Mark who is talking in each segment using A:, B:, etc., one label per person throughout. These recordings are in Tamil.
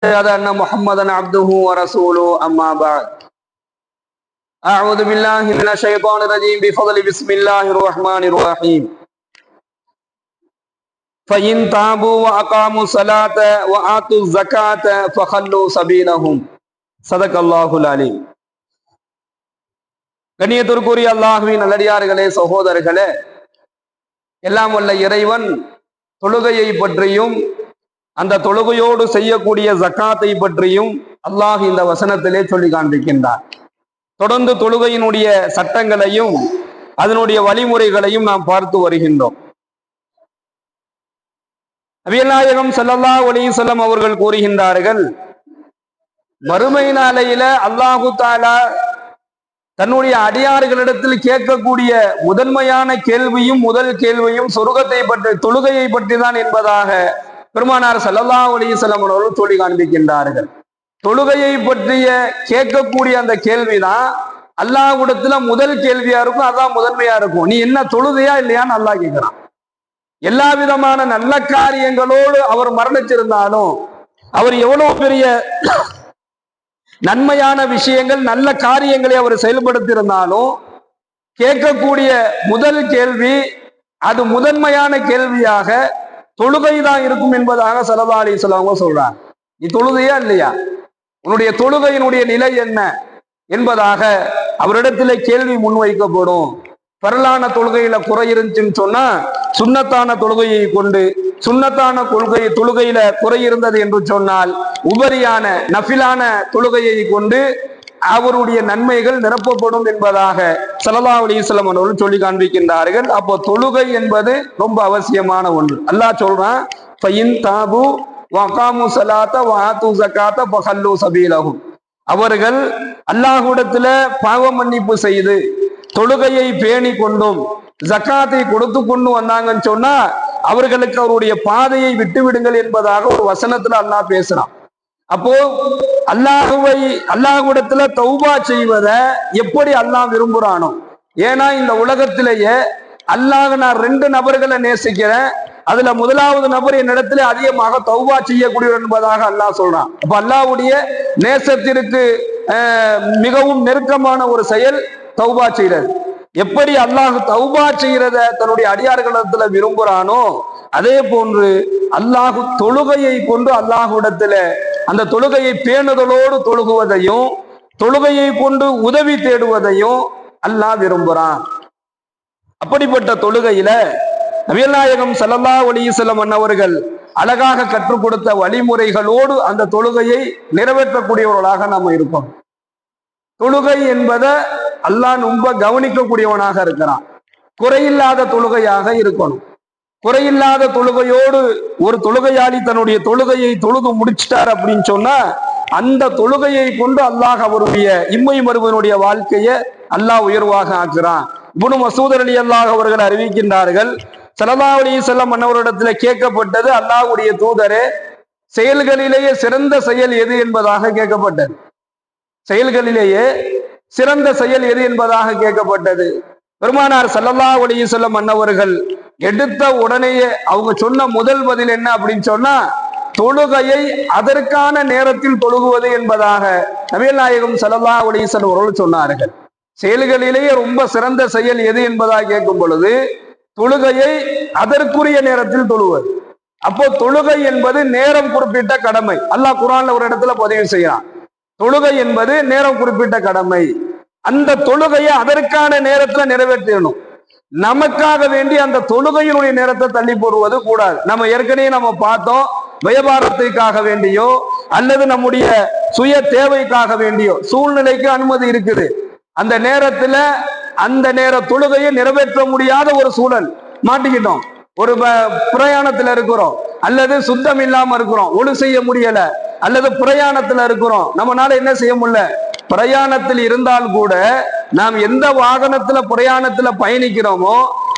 A: أن محمدا عبده ورسوله أما بعد أعوذ بالله من الشيطان الرجيم بفضل بسم الله الرحمن الرحيم فإن تابوا وأقاموا الصلاة وآتوا الزكاة فخلوا سبيلهم صدق الله العليم. கண்ணியத்திற்குரிய அல்லாஹ்வின் நல்லடியார்களே, சகோதரர்களே, எல்லாம் வல்ல இறைவன் தொழுகையை பற்றியும் அந்த தொழுகையோடு செய்யக்கூடிய ஜக்காத்தை பற்றியும் அல்லாஹ் இந்த வசனத்திலே சொல்லி காண்பிக்கின்றார். தொடர்ந்து தொழுகையினுடைய சட்டங்களையும் அதனுடைய வழிமுறைகளையும் நாம் பார்த்து வருகின்றோம். நபிகள் நாயகம் ஸல்லல்லாஹு அலைஹி வஸல்லம் அவர்கள் கூறுகின்றார்கள், மறுமை நாளையில அல்லாஹு தஆலா தன்னுடைய அடியார்களிடத்தில் கேட்கக்கூடிய முதன்மையான கேள்வியும் முதல் கேள்வியும் சொர்க்கத்தை பற்றி, தொழுகையை பற்றி தான் என்பதாக பெருமானார் ஸல்லல்லாஹு அலைஹி வஸல்லம் அவர்கள் சொல்லி காண்பிக்கின்றார்கள். தொழுகையை பற்றிய கேட்கக்கூடிய அந்த கேள்விதான் அல்லாஹ்விடத்துல முதல் கேள்வியா இருக்கும், அதான் முதன்மையா இருக்கும். நீ என்ன தொழுகையா இல்லையான்னு அல்லாஹ் கேட்கிறான். எல்லா விதமான நல்ல காரியங்களோடு அவர் மரணிச்சிருந்தாலும், அவர் எவ்வளவு பெரிய நன்மையான விஷயங்கள் நல்ல காரியங்களை அவர் செயல்படுத்தியிருந்தாலும், கேட்கக்கூடிய முதல் கேள்வி அது முதன்மையான கேள்வியாக தொழுகைதான் இருக்கும் என்பதாக ஸல்லல்லாஹு அலைஹி வஸல்லம் சொல்றார். நீ தொழுகையா இல்லையா, உன்னுடைய தொழுகையினுடைய நிலை என்ன என்பதாக அவரிடத்துல கேள்வி முன்வைக்கப்படும். பரலான தொழுகையில குறை இருந்துச்சுன்னு சொன்னா சுன்னத்தான தொழுகையை கொண்டு, சுன்னத்தான தொழுகையில குறை இருந்தது என்று சொன்னால் உபரியான நஃபிலான தொழுகையை கொண்டு அவருடைய நன்மைகள் நிரப்பப்படும் என்பதாக ஸல்லல்லாஹு அலைஹி வஸல்லம் அவர்கள் சொல்லி காண்பிக்கின்றார்கள். அப்போ தொழுகை என்பது ரொம்ப அவசியமான ஒன்று. அல்லாஹ் சொல்றான், ஃபஇன் தாபு வஅகாமு ஸலாத வஆத்து ஸகாத ஃபஹல்லு சபீலஹும். அவர்கள் அல்லாஹ்விடத்துல பாவ மன்னிப்பு செய்து தொழுகையை பேணி கொண்டும் ஜக்காத்தை கொடுத்து கொண்டு வந்தாங்கன்னு சொன்னா அவர்களுக்கு அவருடைய பாதையை விட்டு விடுங்கள் என்பதாக ஒரு வசனத்துல அல்லாஹ் பேசுறான். அப்போ அல்லாஹ்விடத்துல தௌபா செய்வதை எப்படி அல்லாஹ் விரும்புறானோ, ஏன்னா இந்த உலகத்திலேயே அல்லாஹ் நான் ரெண்டு நபர்களை நேசிக்கிறேன், அதுல முதலாவது நபர் என்னிடத்துல அதிகமாக தௌபா செய்யக்கூடியவர் என்பதாக அல்லாஹ் சொல்றான். அப்ப அல்லாஹ்வுடைய நேசத்திற்கு மிகவும் நெருக்கமான ஒரு செயல் தௌபா செய்யறது. எப்படி அல்லாஹ் தௌபா செய்யறத தன்னுடைய அடியார்களிடத்துல விரும்புறானோ, அதே போன்று அல்லாஹ் தொழுகையை கொண்டு அல்லாஹ்விடத்துல அந்த தொழுகையை பேணுதலோடு தொழுகுவதையும் தொழுகையை கொண்டு உதவி தேடுவதையும் அல்லாஹ் விரும்புறான். அப்படிப்பட்ட தொழுகையில நபிகள் நாயகம் ஸல்லல்லாஹு அலைஹி வஸல்லம் அவர்கள் அழகாக கற்றுக் கொடுத்த வழிமுறைகளோடு அந்த தொழுகையை நிறைவேற்றக்கூடியவர்களாக நாம் இருப்போம். தொழுகை என்பதை அல்லாஹ் ரொம்ப கவனிக்கக்கூடியவனாக இருக்கிறான். குறையில்லாத தொழுகையாக இருக்கணும். குறையில்லாத தொழுகையோடு ஒரு தொழுகையாளி தன்னுடைய தொழுகையை தொழுது முடிச்சிட்டார் அப்படின்னு சொன்னா அந்த தொழுகையை கொண்டு அல்லாஹ் அவருடைய இம்மை மறுமையினுடைய வாழ்க்கையை அல்லாஹ் உயர்வாக ஆக்குறான். இப்னு மஸ்ஊத் ரலியல்லாஹு அவர்கள் அறிவிக்கின்றார்கள், ஸல்லல்லாஹு அலைஹி வஸல்லம் அன்னவரிடத்துல கேட்கப்பட்டது, அல்லாஹ்வுடைய தூதரே, செயல்களிலேயே சிறந்த செயல் எது என்பதாக கேட்கப்பட்டது. செயல்களிலேயே சிறந்த செயல் எது என்பதாக கேட்கப்பட்டது. பெருமானார் ஸல்லல்லாஹு அலைஹி வஸல்லம் அன்னவர்கள் எடுத்த உடனேயே அவங்க சொன்ன முதல் பதில் என்ன அப்படின்னு சொன்னா, தொழுகையை அதற்கான நேரத்தில் தொழுகுவது என்பதாக நபிகள் நாயகம் ஸல்லல்லாஹு அலைஹி வஸல்லம் அவர்கள் சொன்னார்கள். செயல்களிலேயே ரொம்ப சிறந்த செயல் எது என்பதாக கேட்கும் பொழுது தொழுகையை அதற்குரிய நேரத்தில் தொழுவது. அப்போ தொழுகை என்பது நேரம் குறிப்பிட்ட கடமை. அல்லாஹ் குர்ஆன்ல ஒரு இடத்துல பதிவு செய்யறான், தொழுகை என்பது நேரம் குறிப்பிட்ட கடமை. அந்த தொழுகையை அதற்கான நேரத்துல நிறைவேற்றணும். நமக்காக வேண்டி அந்த தொழுகையினுடைய நேரத்தை தள்ளி போடுவது கூடாது. நம்ம ஏற்கனவே நம்ம பார்த்தோம், வியாபாரத்துக்காக வேண்டியோ அல்லது நம்முடைய சுய தேவைக்காக வேண்டியோ சூழ்நிலைக்கு அனுமதி இருக்குது. அந்த நேரத்துல அந்த நேர தொழுகையை நிறைவேற்ற முடியாத ஒரு சூழல் மாட்டிக்கிட்டோம். ஒரு பிரயாணத்துல இருக்கிறோம், அல்லது சுத்தம் இல்லாம இருக்கிறோம், ஒழு செய்ய முடியல, அல்லது பிரயாணத்துல இருக்கிறோம், நம்மளால என்ன செய்ய முடியல. பிரயாணத்தில் இருந்தால் கூட நாம் எந்த வாகனத்துல பிரயாணத்துல பயணிக்கிறோமோ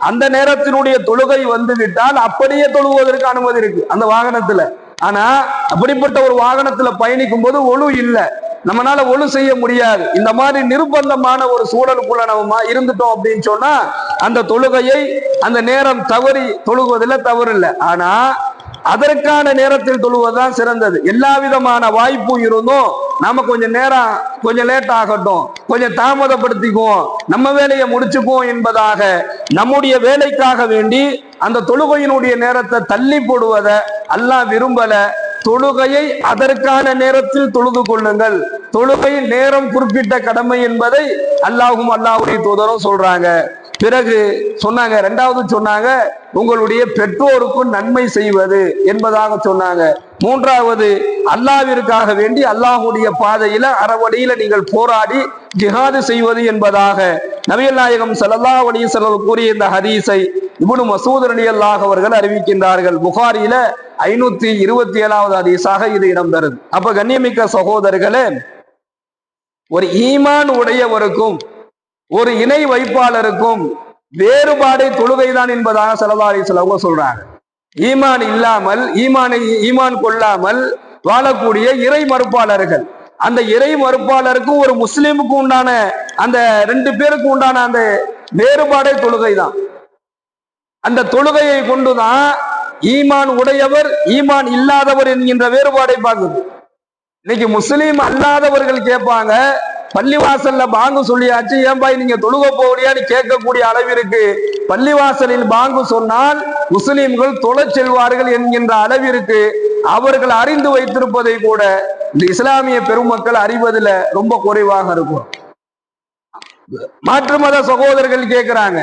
A: அந்த நேரத்தினுடைய தொழுகை வந்து விட்டால் அப்படியே தொழுவதற்கு அனுமதி இருக்கு அந்த வாகனத்துல. ஆனா அப்படிப்பட்ட ஒரு வாகனத்துல பயணிக்கும் போது ஒழு இல்லை, நம்மளால ஒழு செய்ய முடியாது. இந்த மாதிரி நிர்பந்தமான ஒரு சூழலுக்குள்ள நம்ம இருந்துட்டோம் அப்படின்னு சொன்னா அந்த தொழுகையை அந்த நேரம் தவறி தொழுகுவதில் தவறு இல்லை. ஆனா அதற்கான நேரத்தில் தொழுவதுதான் சிறந்தது. எல்லா விதமான வாய்ப்பும் இருந்தும் நாம கொஞ்சம் நேரம் கொஞ்சம் லேட் ஆகட்டும், கொஞ்சம் தாமதப்படுத்திக்குவோம், நம்ம வேலையை முடிச்சுக்குவோம் என்பதாக நம்முடைய வேலைக்காக வேண்டி அந்த தொழுகையினுடைய நேரத்தை தள்ளி போடுவதை அல்லாஹ் விரும்பல. தொழுகையை அதற்கான நேரத்தில் தொழுது கொள்ளுங்கள். தொழுகை நேரம் குறிப்பிட்ட கடமை என்பதை அல்லாஹும் அல்லாஹ்வுடைய தூதரும் சொல்றாங்க. பிறகு சொன்னாங்க, இரண்டாவது சொன்னாங்க, உங்களுடைய பெற்றோருக்கும் நன்மை செய்வது என்பதாக சொன்னாங்க. மூன்றாவது, அல்லாஹ்விற்காக வேண்டி அல்லாஹ்வுடைய பாதையில அறவழியில நீங்கள் போராடி ஜிஹாது செய்வது என்பதாக நபிகள் நாயகம் ஸல்லல்லாஹு அலைஹி வஸல்லம் கூறிய இந்த ஹதீஸை இப்னு மஸ்ஊத் ரலியல்லாஹு அவர்கள் அறிவிக்கின்றார்கள். புகாரியில 527வது ஹதீஸாக இது இடம்பெறுது. அப்ப கண்ணியமிக்க சகோதரர்களே, ஒரு ஈமான் உடையவருக்கும் ஒரு இணை வைப்பாளருக்கும் வேறுபாடை தொழுகைதான் என்பதாக ஸல்லல்லாஹு அலைஹி வஸல்லம் சொல்றாங்க. ஈமான் இல்லாமல் ஈமான் கொள்ளாமல் வாழக்கூடிய இறை மறுப்பாளர்கள், அந்த இறை மறுப்பாளருக்கும் ஒரு முஸ்லிமுக்கு உண்டான அந்த ரெண்டு பேருக்கு உண்டான அந்த வேறுபாடை தொழுகை தான். அந்த தொழுகையை கொண்டுதான் ஈமான் உடையவர் ஈமான் இல்லாதவர் என்கின்ற வேறுபாடை பார்க்குது. இன்னைக்கு முஸ்லீம் அல்லாதவர்கள் கேட்பாங்க, பள்ளிவாசல்ல பாங்கு சொல்லியாச்சு, ஏன் பாய் நீங்க தொழுக போகலையான்னு கேட்கக்கூடிய அளவிற்கு பள்ளிவாசலில் பாங்கு சொன்னால் முஸ்லிம்கள் தொழச் செல்வார்கள் என்கின்ற அளவிற்கு அவர்கள் அறிந்து வைத்திருப்பதை கூட இந்த இஸ்லாமிய பெருமக்கள் அறிவதில் ரொம்ப குறைவாக இருக்கும். மாற்று மத சகோதரர்கள் கேட்கிறாங்க,